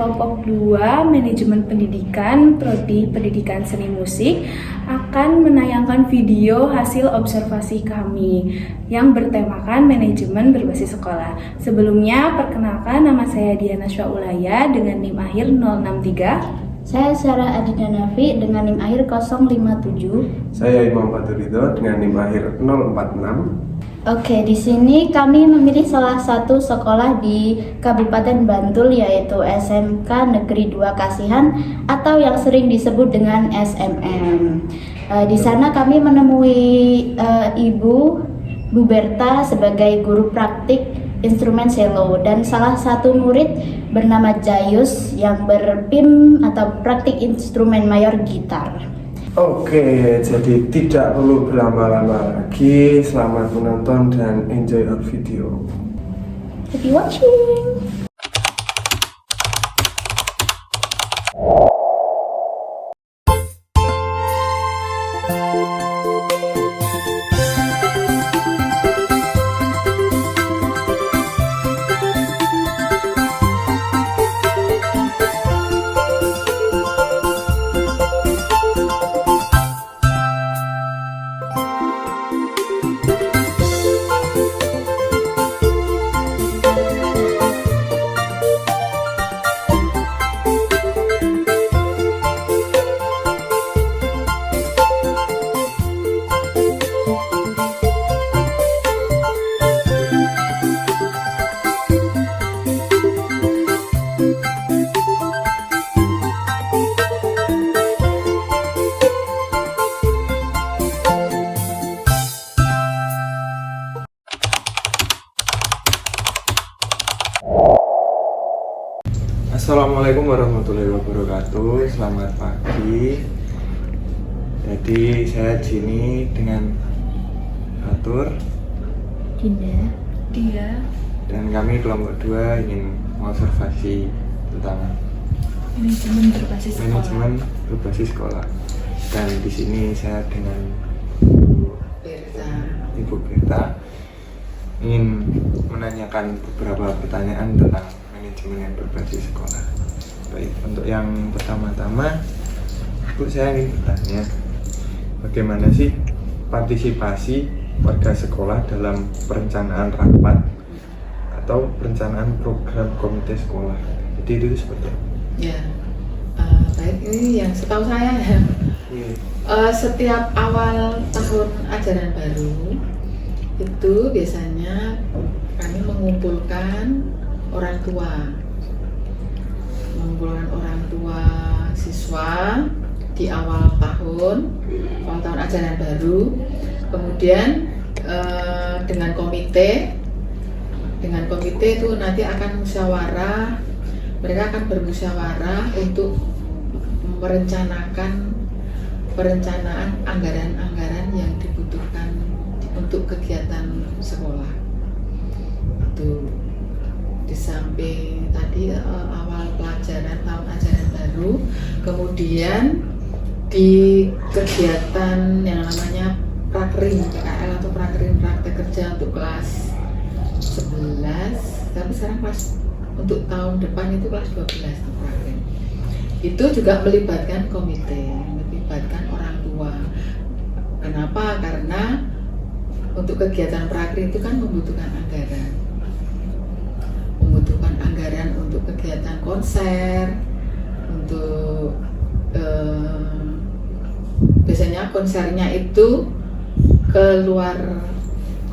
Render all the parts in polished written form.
kelompok 2 Manajemen Pendidikan Prodi Pendidikan Seni Musik akan menayangkan video hasil observasi kami yang bertemakan manajemen berbasis sekolah. Sebelumnya, perkenalkan, nama saya Diana Syaulaya dengan NIM akhir 063. Saya Sarah Adina Nafi dengan NIM akhir 057. Saya Imam Faturido dengan NIM akhir 046. Oke, di sini kami memilih salah satu sekolah di Kabupaten Bantul, yaitu SMK Negeri 2 Kasihan atau yang sering disebut dengan SMM. Di sana kami menemui Ibu Bu Berta sebagai guru praktik instrumen cello dan salah satu murid bernama Jayus yang berPIM atau praktik instrumen mayor gitar. Oke, jadi tidak perlu berlama-lama lagi. Selamat menonton dan enjoy our video. Happy watching! Assalamualaikum warahmatullahi wabarakatuh. Selamat pagi. Jadi saya Jini dengan Fatur Dinda. dan kami kelompok 2 ingin mengobservasi tentang manajemen berbasis sekolah. Dan di sini saya dengan Ibu Berta ingin menanyakan beberapa pertanyaan tentang manajemen yang berbasis sekolah. Baik, untuk yang pertama-tama, Bu, saya ingin bertanya, bagaimana sih partisipasi warga sekolah dalam perencanaan rapat atau perencanaan program komite sekolah? Jadi itu seperti apa? Ya, baik, ini yang setahu saya ya. Setiap awal tahun ajaran baru itu biasanya kami mengumpulkan orang tua siswa di awal tahun ajaran baru. Kemudian dengan komite itu nanti akan musyawarah. Mereka akan bermusyawarah untuk perencanaan anggaran-anggaran yang dibutuhkan untuk kegiatan sekolah. Itu di samping tadi awal pelajaran tahun ajaran baru, kemudian di kegiatan yang namanya prakrin PKL atau prakrin praktek kerja untuk kelas 11, tapi sekarang kelas untuk tahun depan itu kelas 12 prakrin. Itu juga melibatkan komite, melibatkan orang tua. Kenapa? Karena untuk kegiatan prakrin itu kan membutuhkan anggaran untuk kegiatan konser, untuk biasanya konsernya itu keluar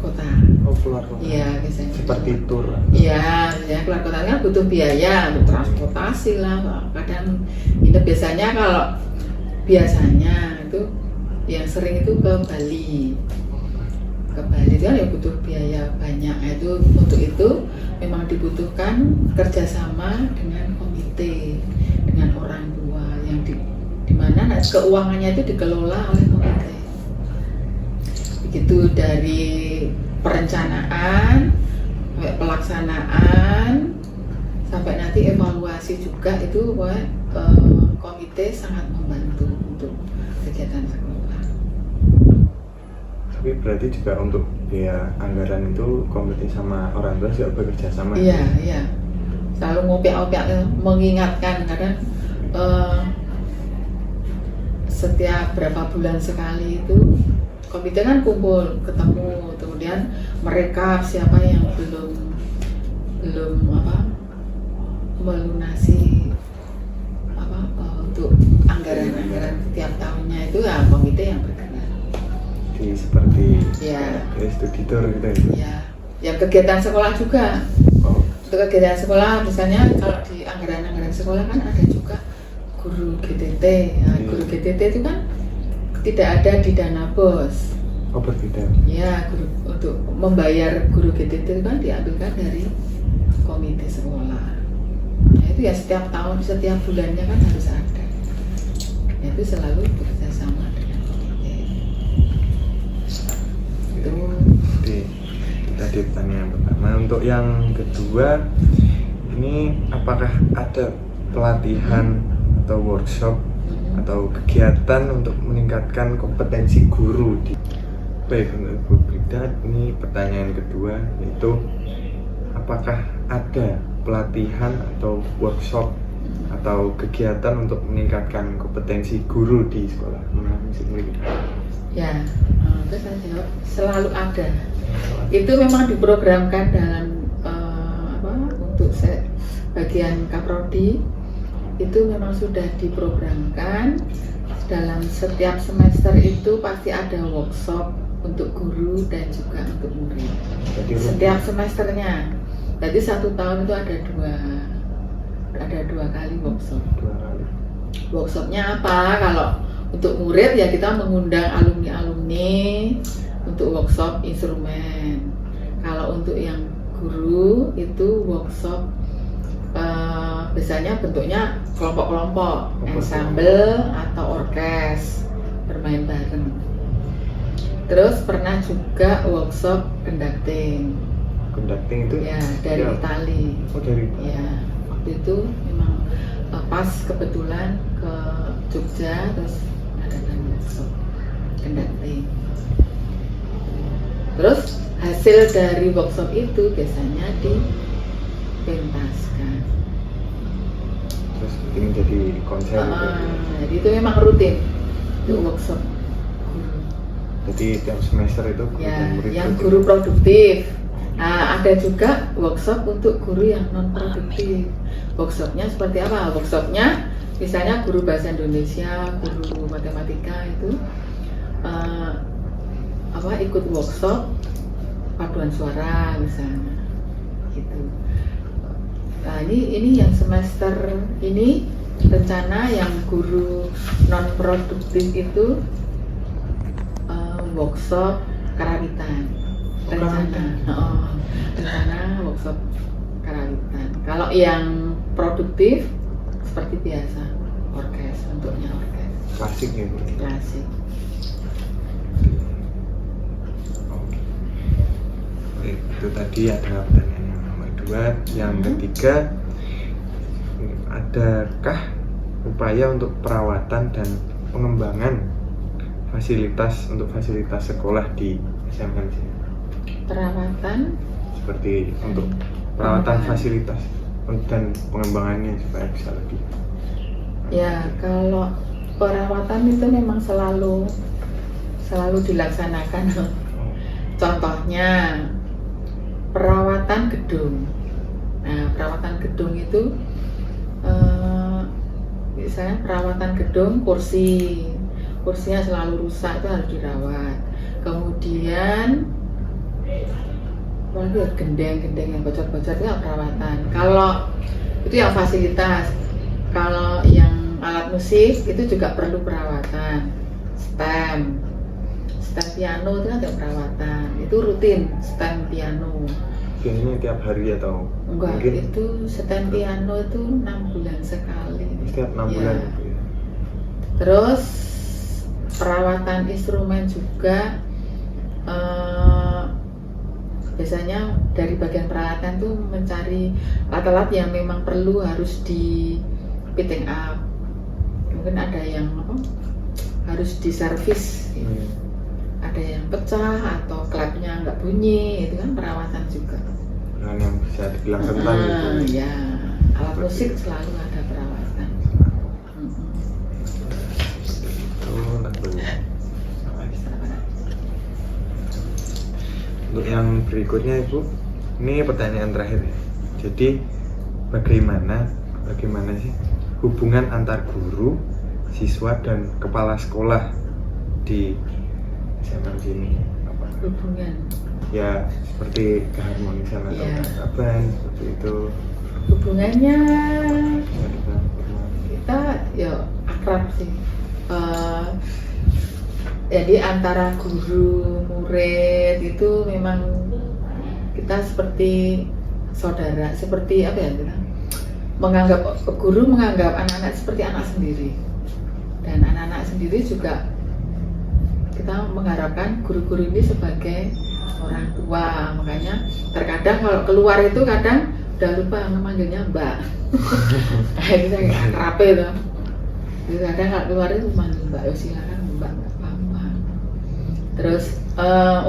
kota. Oh, keluar kota. Iya, biasanya. Seperti tur. Iya, biasanya keluar kota kan butuh biaya untuk transportasi lah. Kadang itu biasanya biasanya itu yang sering itu ke Bali itu kan ya butuh biaya banyak. Itu untuk itu memang dibutuhkan kerjasama dengan komite, dengan orang tua yang di mana keuangannya itu dikelola oleh komite. Begitu dari perencanaan, pelaksanaan, sampai nanti evaluasi juga itu komite sangat membantu untuk kegiatan sekolah. Tapi berarti juga untuk biaya anggaran itu komite sama orang tua juga bekerja sama? Iya, iya. selalu ngopiak-ngopiak mengingatkan kadang setiap berapa bulan sekali itu komite kan kumpul ketemu, kemudian merekap siapa yang belum melunasi untuk anggaran setiap tahunnya itu ya komite yang bergerak. Jadi seperti Ya. studi tour gitu ya. Ya, yang kegiatan sekolah juga. Oh, Untuk kegiatan sekolah, misalnya kalau di anggaran-anggaran sekolah kan ada juga guru GTT. Nah, guru GTT itu kan tidak ada di dana BOS. oh berbeda. Ya, untuk membayar guru GTT itu kan diambilkan dari komite sekolah. Nah, itu ya setiap tahun, setiap bulannya kan harus ada. Ya, itu selalu bekerja sama dengan komite. Itu. Jadi itu tadi pertanyaan yang pertama. Untuk yang kedua, ini apakah ada pelatihan atau workshop atau kegiatan untuk meningkatkan kompetensi guru di baik untuk Ibu Brida? Ini pertanyaan kedua, yaitu apakah ada pelatihan atau workshop atau kegiatan untuk meningkatkan kompetensi guru di sekolah menengah musik murid? Ya, terus saya jawab selalu ada. Itu memang diprogramkan dalam untuk bagian Kaprodi itu memang sudah diprogramkan dalam setiap semester itu pasti ada workshop untuk guru dan juga untuk murid. Jadi Setiap semesternya. Jadi 1 tahun itu ada dua kali workshop. 2 kali. Workshopnya apa? Kalau untuk murid ya kita mengundang alumni-alumni untuk workshop instrumen. Kalau untuk yang guru itu workshop biasanya bentuknya kelompok-kelompok, ensemble atau orkes bermain bareng. Terus pernah juga workshop conducting. Conducting itu Ya, dari ya. Itali. Oh, dari Itali. Ya, waktu itu memang pas kebetulan ke Jogja terus adakan workshop conducting. Terus hasil dari workshop itu biasanya dipentaskan. Terus ini jadi konser gitu. Jadi itu memang rutin untuk workshop guru. Jadi tiap semester itu guru Ya, dan murid yang rutin. guru produktif. Nah, ada juga workshop untuk guru yang non produktif. Workshopnya seperti apa? Workshopnya misalnya guru bahasa Indonesia, guru matematika itu ikut workshop paduan suara misalnya, gitu. Nah, ini yang semester ini rencana yang guru non produktif itu workshop karawitan. Rencana workshop karawitan. Kalau yang produktif seperti biasa orkes, bentuknya orkes Klasik ya Bu. klasik. Oke. Baik, itu tadi ada pertanyaan yang nomor 2. Yang ketiga, adakah upaya untuk perawatan dan pengembangan fasilitas sekolah di SMM sini? Perawatan Seperti untuk perawatan fasilitas dan pengembangannya supaya bisa lebih. ya, kalau perawatan itu memang selalu dilaksanakan. Contohnya perawatan gedung. Nah, perawatan gedung itu misalnya perawatan gedung kursinya selalu rusak, itu harus dirawat. Kemudian gendeng yang bocor-bocor itu perawatan. Kalau itu yang fasilitas. Kalau yang alat musik itu juga perlu perawatan. Stem piano itu ada perawatan. Itu rutin stem piano. Biasanya tiap hari atau Enggak, mungkin itu stem piano itu 6 bulan sekali. setiap 6 Ya. bulan gitu ya. Terus perawatan instrumen juga biasanya dari bagian peralatan tuh mencari alat-alat yang memang perlu harus di fitting up. Mungkin ada yang harus diservis, ada yang pecah atau klepnya nggak bunyi, itu kan perawatan juga. Dengan yang bisa dibilang rentan gitu. Ya, alat musik selalu ada perawatan. Untuk yang berikutnya Ibu, ini pertanyaan terakhir ya. Jadi bagaimana sih hubungan antar guru, siswa dan kepala sekolah di SMA sini? Hubungan Ya seperti keharmonisan atau keakraban seperti itu. hubungannya kita ya akrab sih. Jadi antara guru murid itu memang kita seperti saudara, seperti apa ya kita guru menganggap anak-anak seperti anak sendiri, dan anak-anak sendiri juga kita mengharapkan guru-guru ini sebagai orang tua. Makanya terkadang kalau keluar itu kadang udah lupa memanggilnya Mbak. Itu kayak akrab itu. Jadi kadang kalau keluar itu manggil Mbak, ya silakan Mbak, nggak apa-apa. Terus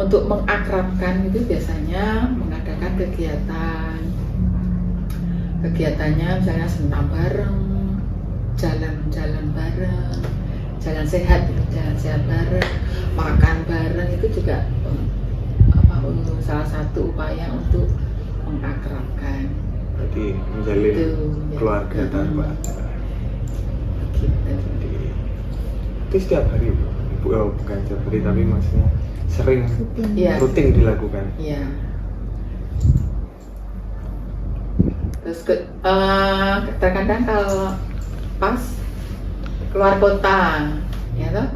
untuk mengakrabkan itu biasanya mengadakan kegiatannya misalnya senam bareng, jalan-jalan bareng, jalan sehat bareng, makan bareng, itu juga salah satu upaya untuk mengakrabkan. Berarti menjalin keluarga tanpa gitu. Itu setiap hari Bu, bukan setiap hari tapi maksudnya sering rutin dilakukan. Iya. Terus terkadang kalau pas keluar kota, ya toh,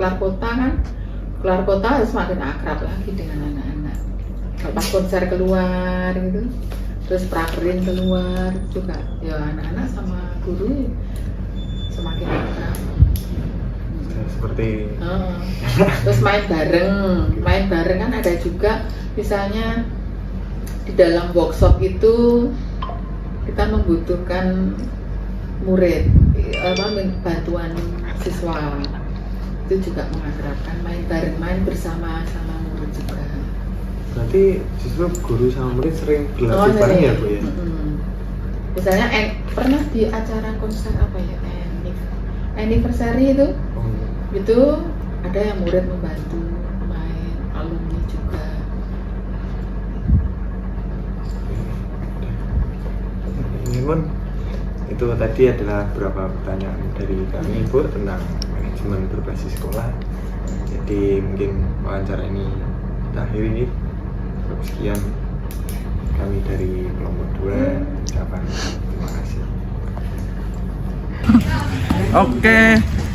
keluar kota harus makin akrab lagi dengan anak-anak. Kalau pas konser keluar gitu, terus prakerin keluar juga, ya anak-anak sama guru semakin akrab. Seperti Terus main bareng kan ada juga, misalnya di dalam workshop itu kita membutuhkan murid, bantuan siswa, itu juga mengakrabkan, main bareng, main bersama sama murid juga. Berarti justru guru sama murid sering berlatih bareng ya Bu ya? Misalnya pernah di acara konser apa ya, anniversary itu ada yang murid membantu main, alumni juga. Namun itu tadi adalah beberapa pertanyaan dari kami Bu tentang manajemen berbasis sekolah. Jadi mungkin wawancara ini kita akhiri. Sekian kami dari kelompok 2 ucapan terima kasih. Oke,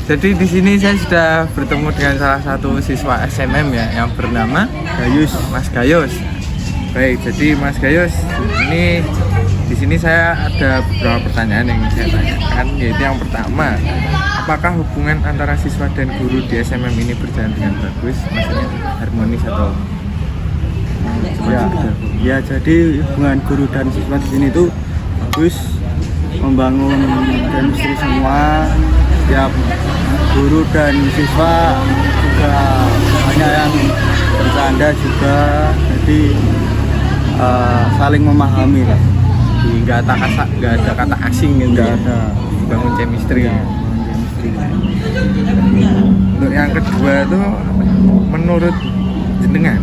jadi di sini saya sudah bertemu dengan salah satu siswa SMM ya yang bernama Gayus, Mas Gayus. Baik, jadi Mas Gayus, ini di sini saya ada beberapa pertanyaan yang ingin saya tanyakan, yaitu yang pertama, apakah hubungan antara siswa dan guru di SMM ini berjalan dengan bagus, maksudnya harmonis atau ya, jadi hubungan guru dan siswa di sini tuh bagus, membangun chemistry semua. Tiap guru dan siswa juga banyak yang bercanda juga, jadi saling memahami lah. nggak ada kata asing gitu, Nggak ada. bangun chemistry. Untuk yang kedua tuh menurut jenengan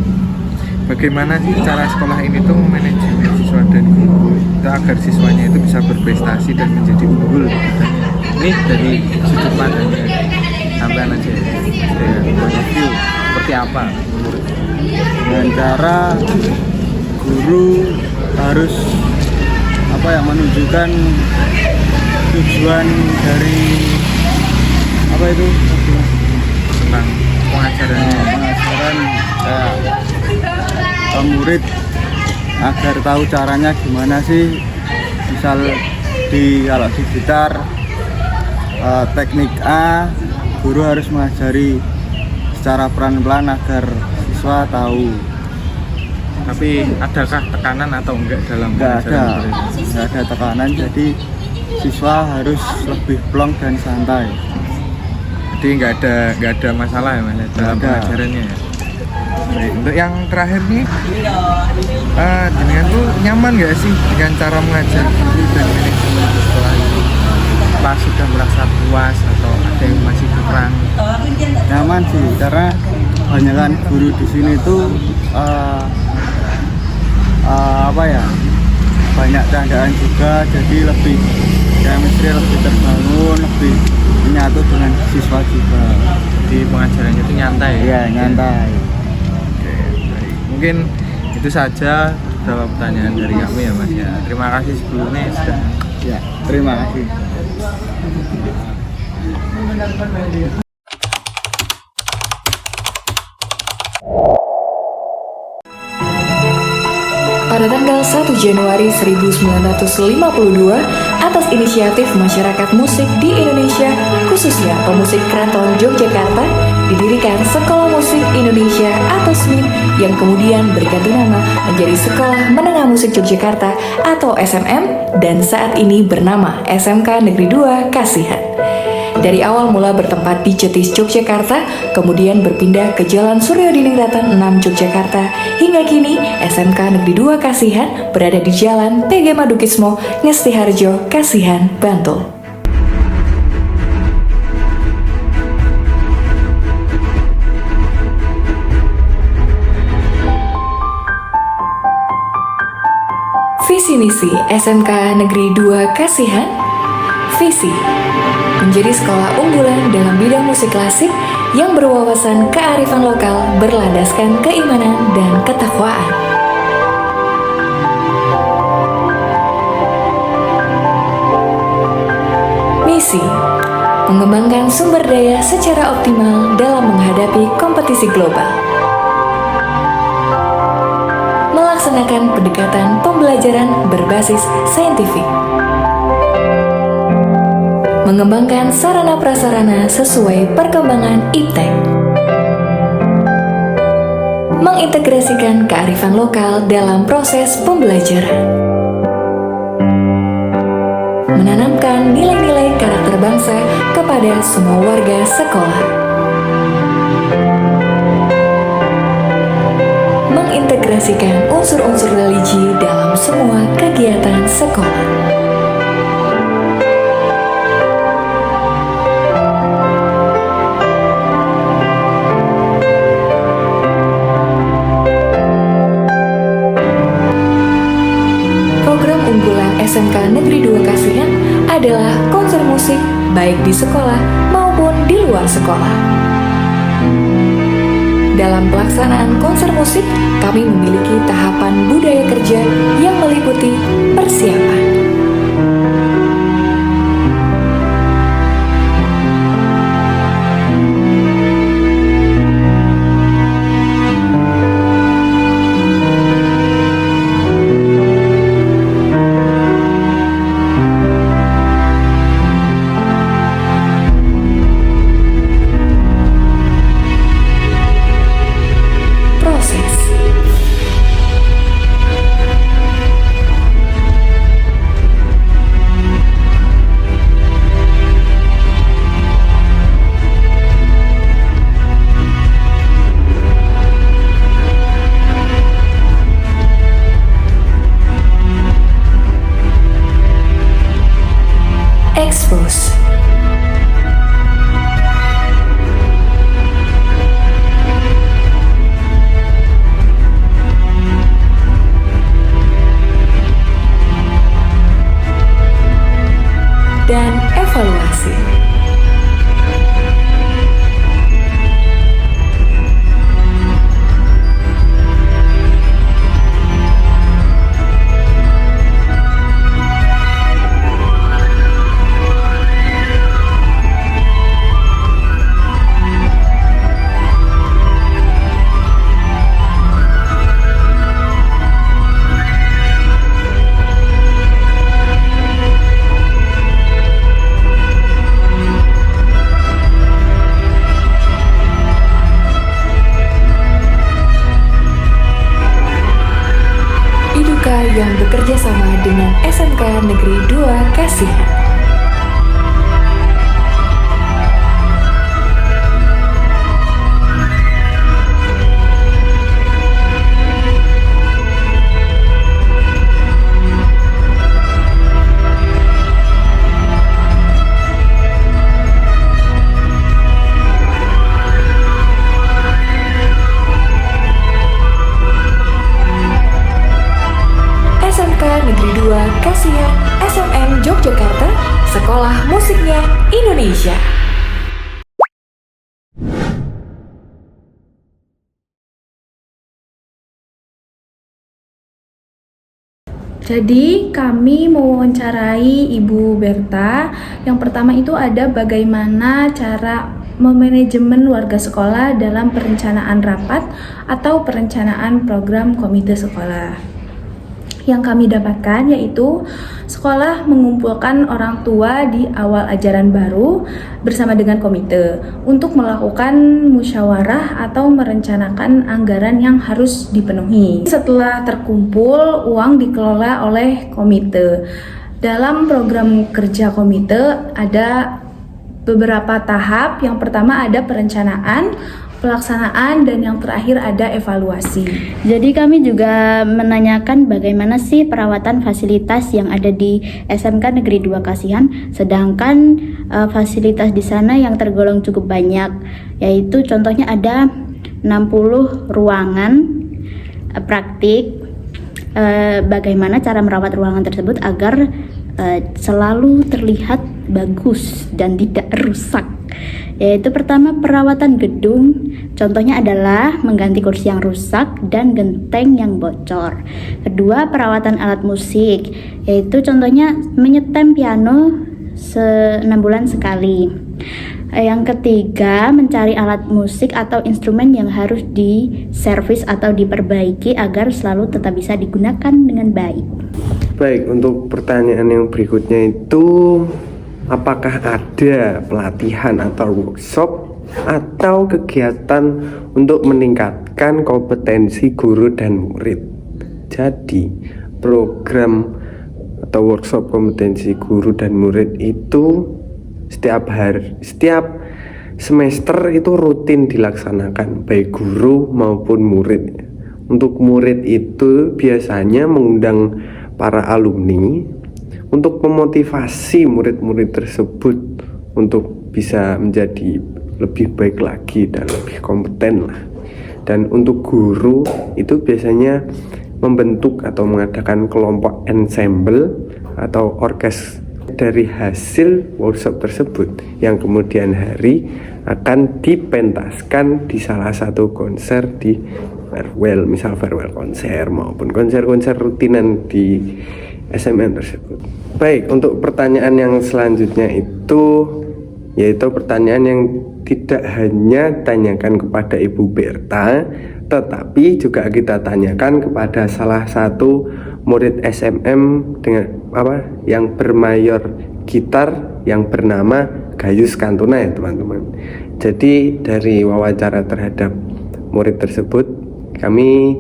bagaimana sih cara sekolah ini tuh manajemen siswa dan guru itu agar siswanya itu bisa berprestasi dan menjadi unggul katanya. Ini dari sudut pandangnya sampean aja dari point of view seperti apa menurut? Dengan cara guru harus menunjukkan tujuan dari Tentang pengajaran murid agar tahu caranya gimana sih. Misal kalau di gitar teknik A, guru harus mengajari secara pelan-pelan agar siswa tahu. Tapi adakah tekanan atau enggak dalam Nggak pengajaran? ada tekanan, jadi siswa harus lebih plong dan santai. Jadi nggak ada masalah ya Mas dalam Nggak ada. pengajarannya ya. Baik, untuk Untuk yang terakhir nih, jenengan tuh nyaman gak sih dengan cara mengajar guru dan manajemen di sekolah ini? Apa sudah merasa puas atau ada yang masih kurang? Nyaman sih, karena banyak kan guru di sini tuh apa ya, banyak candaan juga, jadi lebih chemistry lebih terbangun, lebih menyatu dengan siswa juga. Jadi pengajarannya itu nyantai ya? Iya, nyantai. Oke, baik. Mungkin itu saja beberapa pertanyaan dari kami ya Mas ya. Terima kasih sebelumnya sudah. Ya, terima kasih. Pada tanggal 1 Januari 1952, atas inisiatif masyarakat musik di Indonesia, khususnya pemusik Keraton Yogyakarta, didirikan Sekolah Musik Indonesia atau SMIN yang kemudian berganti nama menjadi Sekolah Menengah Musik Yogyakarta atau SMM dan saat ini bernama SMK Negeri 2 Kasihan. Dari awal mula bertempat di Cetis, Yogyakarta, kemudian berpindah ke Jalan Suryodiningrat 6 Yogyakarta, hingga kini SMK Negeri 2 Kasihan berada di Jalan PG Madukismo, Ngesti Harjo, Kasihan, Bantul. Visi misi SMK Negeri 2 Kasihan. Visi menjadi sekolah unggulan dalam bidang musik klasik yang berwawasan kearifan lokal berlandaskan keimanan dan ketakwaan. Misi mengembangkan sumber daya secara optimal dalam menghadapi kompetisi global. Melaksanakan pendekatan pembelajaran berbasis saintifik. Mengembangkan sarana-prasarana sesuai perkembangan iptek. Mengintegrasikan kearifan lokal dalam proses pembelajaran. Menanamkan nilai-nilai karakter bangsa kepada semua warga sekolah. Mengintegrasikan unsur-unsur religi dalam semua kegiatan sekolah. SMK Negeri 2 Kasihan adalah konser musik baik di sekolah maupun di luar sekolah. Dalam pelaksanaan konser musik, kami memiliki tahapan budaya kerja yang meliputi persiapan, expose. Dan evaluasi. Yang bekerja sama dengan SMK Negeri 2 Kasihan. Indonesia. Jadi kami mewawancarai Ibu Berta. Yang pertama itu ada bagaimana cara memanajemen warga sekolah dalam perencanaan rapat atau perencanaan program komite sekolah. Yang kami dapatkan yaitu sekolah mengumpulkan orang tua di awal ajaran baru bersama dengan komite untuk melakukan musyawarah atau merencanakan anggaran yang harus dipenuhi. Setelah terkumpul, uang dikelola oleh komite. Dalam program kerja komite ada beberapa tahap. Yang pertama ada perencanaan, pelaksanaan, dan yang terakhir ada evaluasi. Jadi kami juga menanyakan bagaimana sih perawatan fasilitas yang ada di SMK Negeri 2 Kasihan, sedangkan fasilitas di sana yang tergolong cukup banyak, yaitu contohnya ada 60 ruangan praktik. Bagaimana cara merawat ruangan tersebut agar selalu terlihat bagus dan tidak rusak. Yaitu pertama perawatan gedung, contohnya adalah mengganti kursi yang rusak dan genteng yang bocor. Kedua, perawatan alat musik, yaitu contohnya menyetem piano 6 bulan sekali. Yang ketiga, mencari alat musik atau instrumen yang harus diservis atau diperbaiki agar selalu tetap bisa digunakan dengan baik. Baik, untuk pertanyaan yang berikutnya itu, apakah ada pelatihan atau workshop atau kegiatan untuk meningkatkan kompetensi guru dan murid? Jadi, program atau workshop kompetensi guru dan murid itu setiap semester itu rutin dilaksanakan, baik guru maupun murid. Untuk murid itu biasanya mengundang para alumni untuk memotivasi murid-murid tersebut untuk bisa menjadi lebih baik lagi dan lebih kompeten lah. Dan untuk guru itu biasanya membentuk atau mengadakan kelompok ensemble atau orkes dari hasil workshop tersebut yang kemudian hari akan dipentaskan di salah satu konser di farewell, misal farewell konser maupun konser-konser rutinan di SMM tersebut. Baik, untuk pertanyaan yang selanjutnya itu yaitu pertanyaan yang tidak hanya tanyakan kepada Ibu Berta, tetapi juga kita tanyakan kepada salah satu murid SMM dengan yang bermayor gitar yang bernama Gayus Kantuna ya teman-teman. Jadi dari wawancara terhadap murid tersebut kami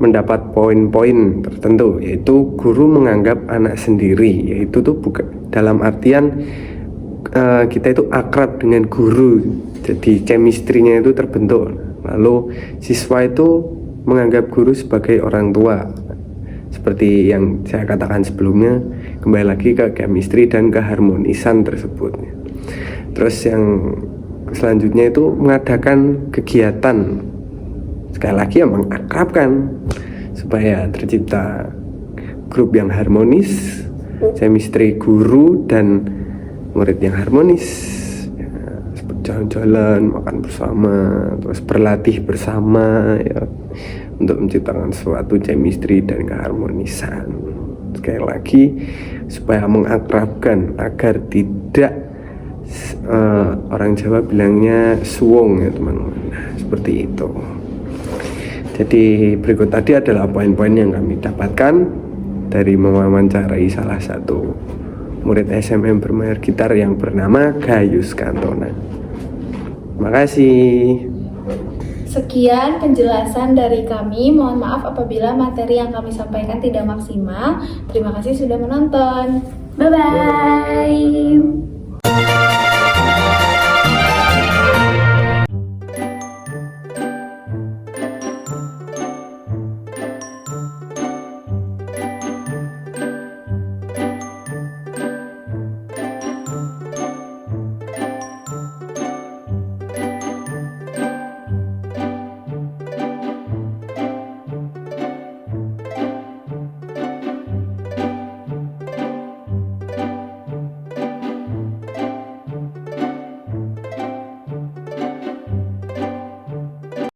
mendapat poin-poin tertentu, yaitu guru menganggap anak sendiri, yaitu tuh bukan dalam artian kita itu akrab dengan guru, jadi chemistry-nya itu terbentuk. Lalu siswa itu menganggap guru sebagai orang tua, seperti yang saya katakan sebelumnya, kembali lagi ke chemistry dan keharmonisan tersebut. Terus yang selanjutnya itu mengadakan kegiatan, sekali lagi yang mengakrabkan supaya tercipta grup yang harmonis, chemistry guru dan murid yang harmonis, ya, seperti jalan-jalan, makan bersama, terus berlatih bersama ya, untuk menciptakan suatu chemistry dan keharmonisan. Sekali lagi supaya mengakrabkan agar tidak orang Jawa bilangnya suwung ya teman-teman. Nah, seperti itu. Jadi berikut tadi adalah poin-poin yang kami dapatkan dari mewawancarai salah satu murid SMM bermayor gitar yang bernama Gayus Kantona. Terima kasih. Sekian penjelasan dari kami. Mohon maaf apabila materi yang kami sampaikan tidak maksimal. Terima kasih sudah menonton. Bye-bye.